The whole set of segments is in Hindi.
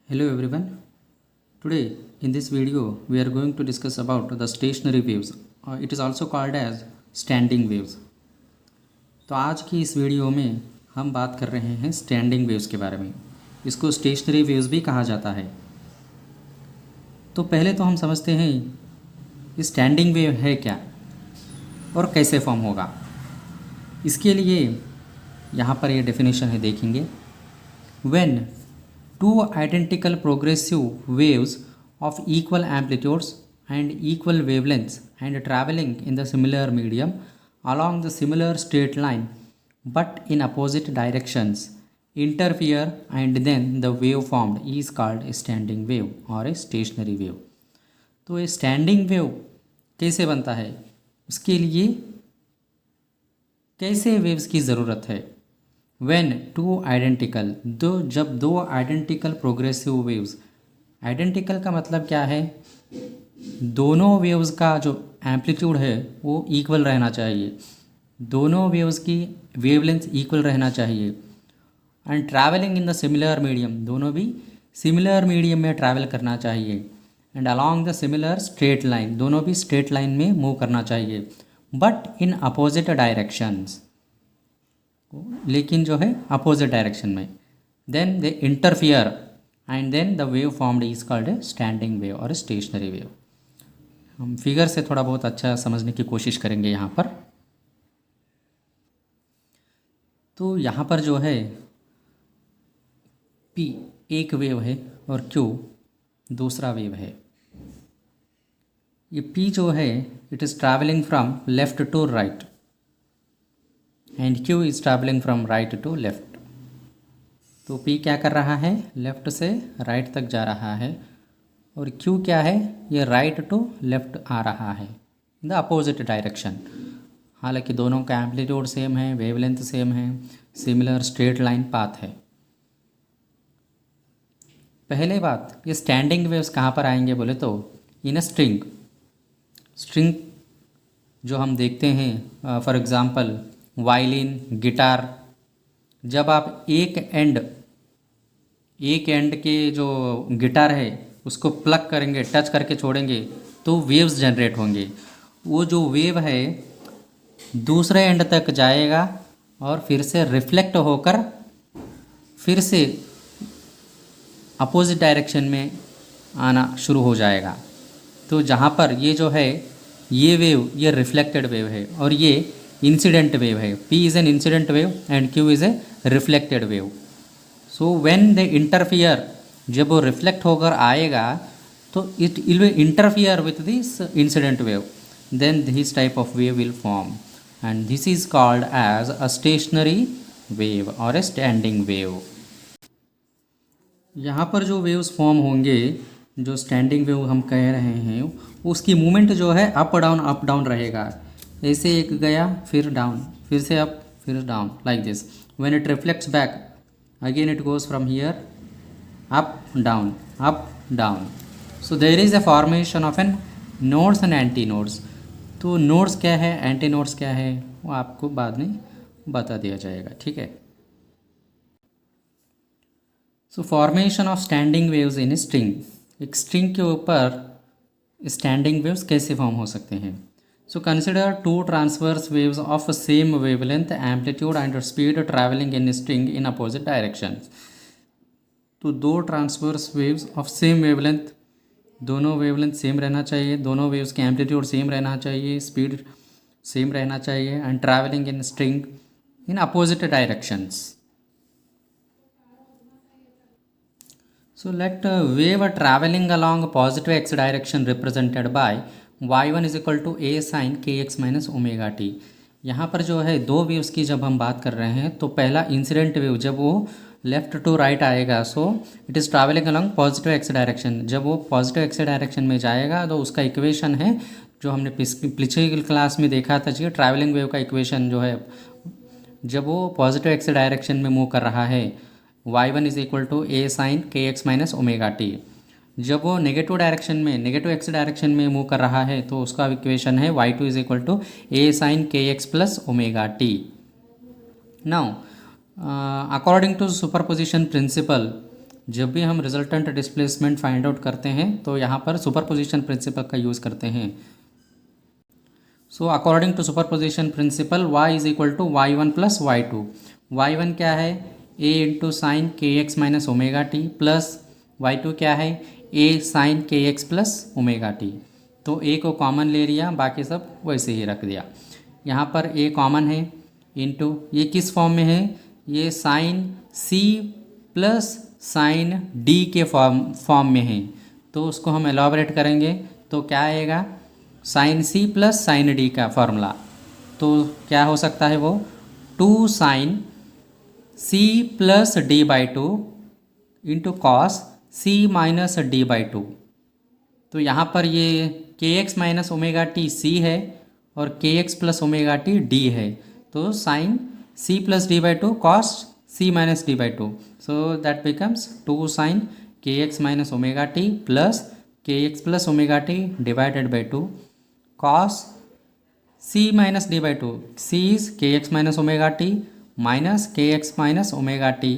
Hello everyone. Today in this video we are going to discuss about the stationary waves. It is also called as standing waves. तो आज की इस वीडियो में हम बात कर रहे हैं स्टैंडिंग वेव्स के बारे में। इसको स्टेशनरी वेव्स भी कहा जाता है। तो पहले तो हम समझते हैं स्टैंडिंग वेव है क्या और कैसे फॉर्म होगा। इसके लिए यहाँ पर ये डेफिनेशन है, देखेंगे। When two identical progressive waves of equal amplitudes and equal wavelengths and traveling in the similar medium along the similar straight line but in opposite directions interfere and then the wave formed is called a standing wave or a stationary wave. तो ये स्टैंडिंग वेव कैसे बनता है, उसके लिए कैसे वेव्स की ज़रूरत है। When two identical, जब दो आइडेंटिकल प्रोग्रेसिव वेव्स, आइडेंटिकल का मतलब क्या है, दोनों वेव्स का जो एम्पलीट्यूड है वो इक्वल रहना चाहिए, दोनों वेव्स की वेवलेंथ इक्वल रहना चाहिए, and travelling in the similar medium, दोनों भी सिमिलर मीडियम में ट्रैवल करना चाहिए, and along the similar straight line, दोनों भी स्ट्रेट लाइन में मूव करना चाहिए, बट इन अपोजिट डायरेक्शंस, लेकिन जो है अपोजिट डायरेक्शन में, then they interfere and then the wave formed is called a standing wave और स्टेशनरी वेव। हम फिगर से थोड़ा बहुत अच्छा समझने की कोशिश करेंगे यहाँ पर। तो यहाँ पर जो है P एक वेव है और Q दूसरा वेव है। ये P जो है it is travelling from left to right and Q is travelling from right to left. तो P क्या कर रहा है, लेफ़्ट से राइट तक जा रहा है, और Q क्या है, ये राइट टू लेफ़्ट आ रहा है इन द अपोजिट डायरेक्शन। हालांकि दोनों का एम्पलीट्यूड सेम है, वेवलेंथ सेम है, सिमिलर स्ट्रेट लाइन पाथ है। पहले बात, ये स्टैंडिंग वेव्स कहाँ पर आएंगे बोले तो इन अ स्ट्रिंग। स्ट्रिंग जो हम देखते हैं, फॉर एग्ज़ाम्पल वायलिन, गिटार, जब आप एक एंड के जो गिटार है उसको प्लग करेंगे, टच करके छोड़ेंगे तो वेव्स जनरेट होंगे। वो जो वेव है दूसरे एंड तक जाएगा और फिर से रिफ्लेक्ट होकर फिर से अपोजिट डायरेक्शन में आना शुरू हो जाएगा। तो जहाँ पर ये जो है ये वेव, ये रिफ्लेक्टेड वेव है और ये इंसिडेंट वेव है। P is an incident wave and Q is a reflected wave. So when they interfere, जब वो रिफ्लेक्ट होकर आएगा तो it will interfere with this incident wave, then this type of wave will form and this is called as a stationary wave और ए स्टैंडिंग वेव। यहाँ पर जो वेव्स फॉर्म होंगे, जो स्टैंडिंग वेव हम कह रहे हैं, उसकी मूवमेंट जो है अप डाउन रहेगा। ऐसे एक गया फिर डाउन, फिर से अप फिर down, like this. When it reflects back again it goes from here up down. So there is a formation of an nodes and anti nodes. तो नोड्स क्या है, एंटी नोड्स क्या है, वो आपको बाद में बता दिया जाएगा, ठीक है। सो formation of standing waves in string. एक स्ट्रिंग के ऊपर स्टैंडिंग वेव्स कैसे फॉर्म हो सकते हैं। So consider two transverse waves of same wavelength, amplitude and speed traveling in string in opposite directions. तो दो transverse waves of same wavelength, दोनों वेवलेंथ सेम रहना चाहिए, दोनों वेव्स के एम्पलीट्यूड सेम रहना चाहिए, स्पीड सेम रहना चाहिए, and travelling in string in opposite directions. So let wave traveling along positive x direction represented by y1 is equal to A sine k x minus omega t. यहाँ पर जो है दो वेव्स की जब हम बात कर रहे हैं तो पहला इंसिडेंट वेव जब वो लेफ़्ट टू राइट आएगा, so it is travelling along positive x direction. जब वो पॉजिटिव एक्स डायरेक्शन में जाएगा तो उसका इक्वेशन है जो हमने पिछले क्लास में देखा था जी, ट्रैवलिंग वेव का इक्वेशन जो है जब वो पॉजिटिव एक्स डायरेक्शन में मूव कर रहा है, y1 is equal to A sine k x minus omega t. जब वो नेगेटिव डायरेक्शन में, नेगेटिव एक्स डायरेक्शन में मूव कर रहा है तो उसका इक्वेशन है y2 is equal to A sine k x plus omega t. Now according to superposition principle, जब भी हम रिजल्टेंट डिस्प्लेसमेंट फाइंड आउट करते हैं तो यहाँ पर सुपरपोजिशन प्रिंसिपल का यूज़ करते हैं। So according to superposition principle y is equal to y1 plus y2। y1 क्या है a into sine k x minus omega t plus y2 क्या है a sine k x plus omega t. तो a को कॉमन ले लिया, बाकी सब वैसे ही रख दिया। यहाँ पर a कॉमन है इंटू ये किस फॉर्म में है, ये sine c plus sine d के फॉर्म में है। तो उसको हम एलॉबरेट करेंगे तो क्या आएगा, sine c plus sine d का फॉर्मूला। तो क्या हो सकता है वो 2 sine c plus d by two into cos c minus d by two. तो यहाँ पर ये k x minus omega t C है और k x plus omega t D है। तो sine c plus d by two cos c minus d by two. So that becomes 2 sine k x minus omega t plus k x plus omega t divided by two cos c minus d by two. c is k x minus omega t minus k x minus omega t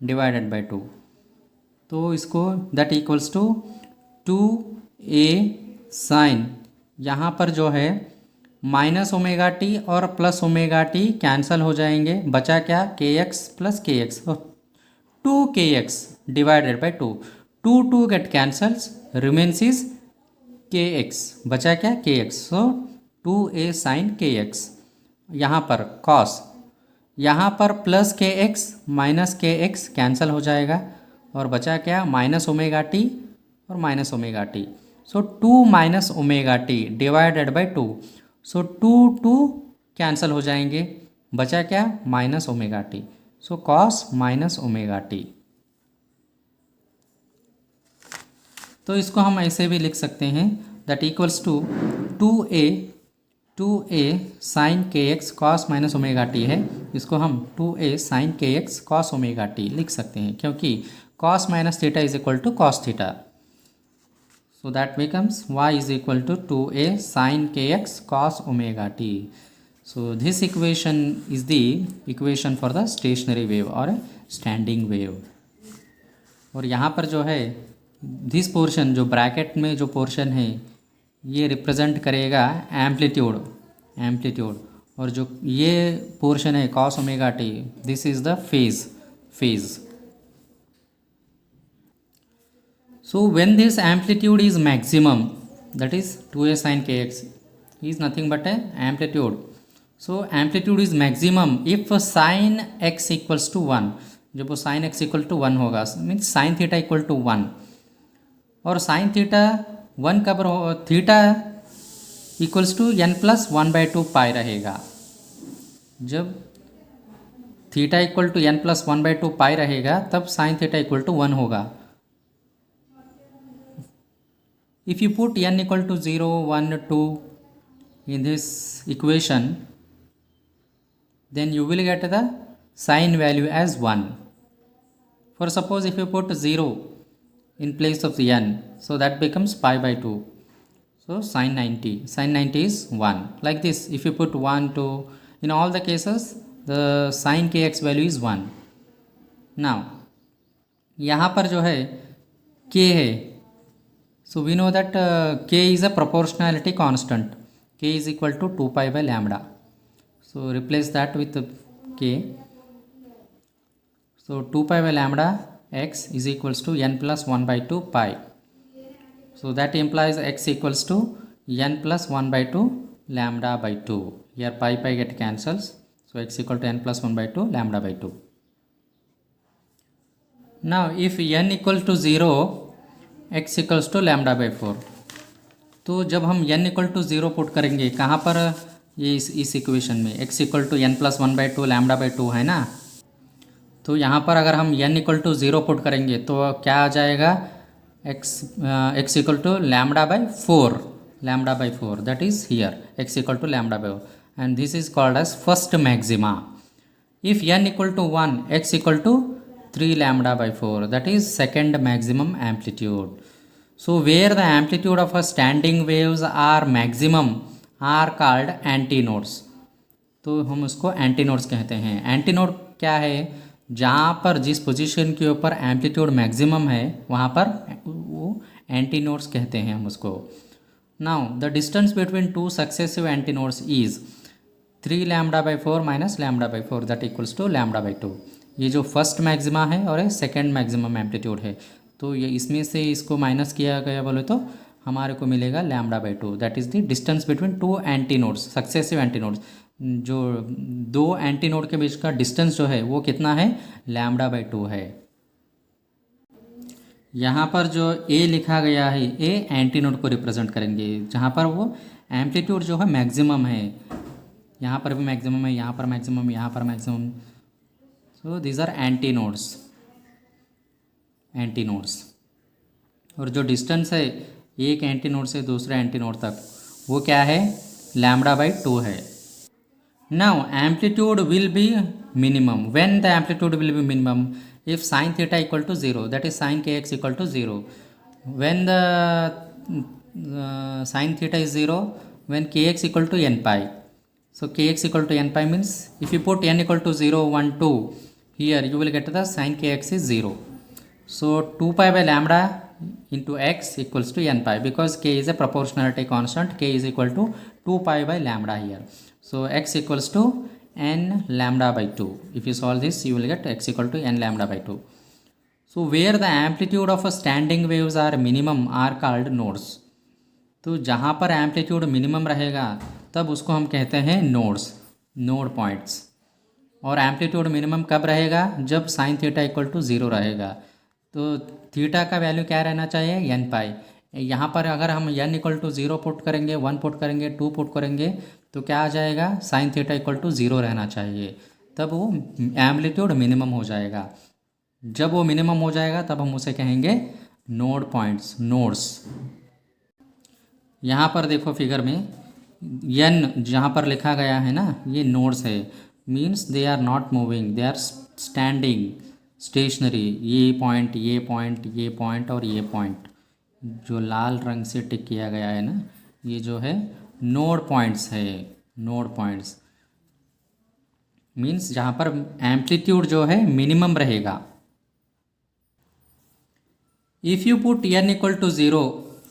divided by two. तो इसको that equals to 2a sign, यहाँ पर जो है माइनस ओमेगा टी और प्लस ओमेगा टी कैंसल हो जाएंगे, बचा क्या k x plus k x, 2kx divided by 2। 2 get cancels, remains is kx, बचा क्या kx। सो 2a साइन kx। यहाँ पर कॉस, यहाँ पर plus kx minus kx cancel हो जाएगा और बचा क्या माइनस ओमेगा टी और minus omega t. So 2 minus omega t divided by 2। So 2 cancel हो जाएंगे, बचा क्या minus omega t. So cos minus omega t. तो इसको हम ऐसे भी लिख सकते हैं that equals to 2a sine k x cos minus omega t है। इसको हम 2a sine k x cos omega T लिख सकते हैं क्योंकि cos minus theta is equal to cos theta. So that becomes y is equal to 2a sine k x cos omega t. So this equation is the equation for the stationary wave और स्टैंडिंग वेव। और यहाँ पर जो है दिस पोर्शन, जो ब्रैकेट में जो पोर्शन है ये रिप्रेजेंट करेगा एम्पलीट्यूड, और जो ये पोर्शन है cos omega T, this is the phase. So when this amplitude is maximum, that is 2a sin kx is nothing but a amplitude. So amplitude is maximum if sin x equals to 1। जब वो sin x इक्वल टू 1 होगा means sin theta equal to 1, और sin थीटा 1 कब theta equals to n plus 1 by 2 pi रहेगा। जब theta equal to n plus 1 by 2 pi रहेगा तब sin थीटा इक्वल टू 1 होगा। If you put n equal to 0 1 2 in this equation, then you will get the sin value as 1. For suppose if you put 0 in place of the n, so that becomes pi by 2. So sin 90 is 1. Like this, if you put 1 2, in all the cases the sin kx value is 1. Now यहाँ पर जो है k है, so we know that k is a proportionality constant. K is equal to 2 pi by lambda. So replace that with k. So 2 pi by lambda x is equals to n plus 1 by 2 pi. So that implies x equals to n plus 1 by 2 lambda by 2. Here pi get cancels. So x equal to n plus 1 by 2 lambda by 2. Now if n equal to 0, x equals to lambda by 4. तो जब हम n इक्वल टू 0 पुट करेंगे कहाँ पर, ये इस इक्वेशन में x equal to n plus 1 by 2 lambda by 2 है ना। तो यहाँ पर अगर हम n इक्वल टू 0 पुट करेंगे तो क्या आ जाएगा, x equal to lambda by 4 that is here x equal to lambda by 4 and this is called as first maxima. If n equal to 1, x equal to 3 lambda by 4 that is second maximum amplitude. So where the amplitude of a standing waves are maximum are called antinodes. तो हम उसको एंटीनोड्स कहते हैं। एंटीनोड क्या है, जहाँ पर जिस पोजीशन के ऊपर एम्पलीट्यूड मैक्सिमम है वहाँ पर वो एंटी नोड्स कहते हैं हम उसको। Now the distance between two successive antinodes is 3 λ/4 minus λ/4 that equals to λ/2। ये जो फर्स्ट मैक्सिमा है और ये सेकेंड मैक्सिमम एम्पलीट्यूड है, तो ये इसमें से इसको माइनस किया गया बोले तो हमारे को मिलेगा λ/2। That is the distance between two antinodes, successive antinodes. जो दो एंटी नोड के बीच का डिस्टेंस जो है वो कितना है, λ/2 है। यहाँ पर जो ए लिखा गया है, ए एंटी नोड को रिप्रेजेंट करेंगे जहाँ पर वो एम्पलीट्यूड जो है मैक्सिमम है। यहाँ पर भी मैक्सिमम है, यहाँ पर मैक्सिमम, यहाँ पर maximum. So these are anti nodes, anti nodes. और जो डिस्टेंस है एक एंटी नोड से दूसरे एंटी नोड तक वो क्या है, λ/2 है। Now amplitude will be minimum. When the amplitude will be minimum? If sin theta equal to 0, that is sin kx equal to 0. When the sin theta is 0, when kx equal to n pi. So kx equal to n pi means if you put n equal to 0, 1, 2 here, you will get the sin kx is 0. So 2 pi by lambda into x equals to n pi, because k is a proportionality constant. K is equal to 2 pi by lambda here. So x equals to n λ/2. If you solve this, you will get x equal to n λ/2. So where the amplitude of a standing waves are minimum are called nodes. तो जहाँ पर एम्पलीट्यूड मिनिमम रहेगा तब उसको हम कहते हैं नोड्स, नोड पॉइंट्स। और एम्पलीट्यूड मिनिमम कब रहेगा, जब साइन थीटा इक्वल टू 0 रहेगा। तो थीटा का वैल्यू क्या रहना चाहिए, एन पाई। यहाँ पर अगर हम n इक्वल टू 0 पुट करेंगे, 1 पुट करेंगे, 2 पुट करेंगे तो क्या आ जाएगा, साइन थीटा इक्वल टू 0 रहना चाहिए, तब वो एम्पलीट्यूड मिनिमम हो जाएगा। जब वो मिनिमम हो जाएगा तब हम उसे कहेंगे नोड पॉइंट्स, नोड्स। यहाँ पर देखो फिगर में n जहाँ पर लिखा गया है ना, ये नोड्स है, means they are not moving, they are standing, stationary. ये पॉइंट, ये पॉइंट, ये पॉइंट और ये पॉइंट जो लाल रंग से टिक किया गया है ना, ये जो है नोड पॉइंट्स है। नोड पॉइंट्स मीन्स जहाँ पर एम्पलीट्यूड जो है मिनिमम रहेगा। If you put n equal to 0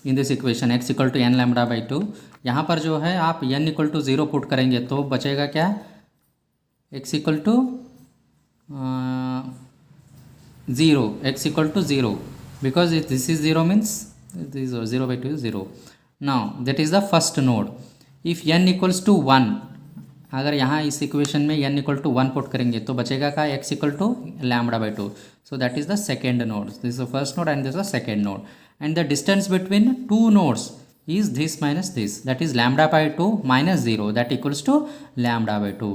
in this equation, x equal to n λ/2, यहाँ पर जो है आप n इक्वल टू 0 पुट करेंगे तो बचेगा क्या, x equal to 0, x equal to 0, because this is 0 means this 0/2 is 0. Now that is the first node. If n equals to 1, अगर यहाँ इस इक्वेशन में n इक्वल टू 1 पुट करेंगे तो बचेगा का, x equal to λ/2. So that is the second node, this is the first node and this is the second node. And the distance between two nodes is this minus this, that is λ/2 minus 0, that equals to λ/2.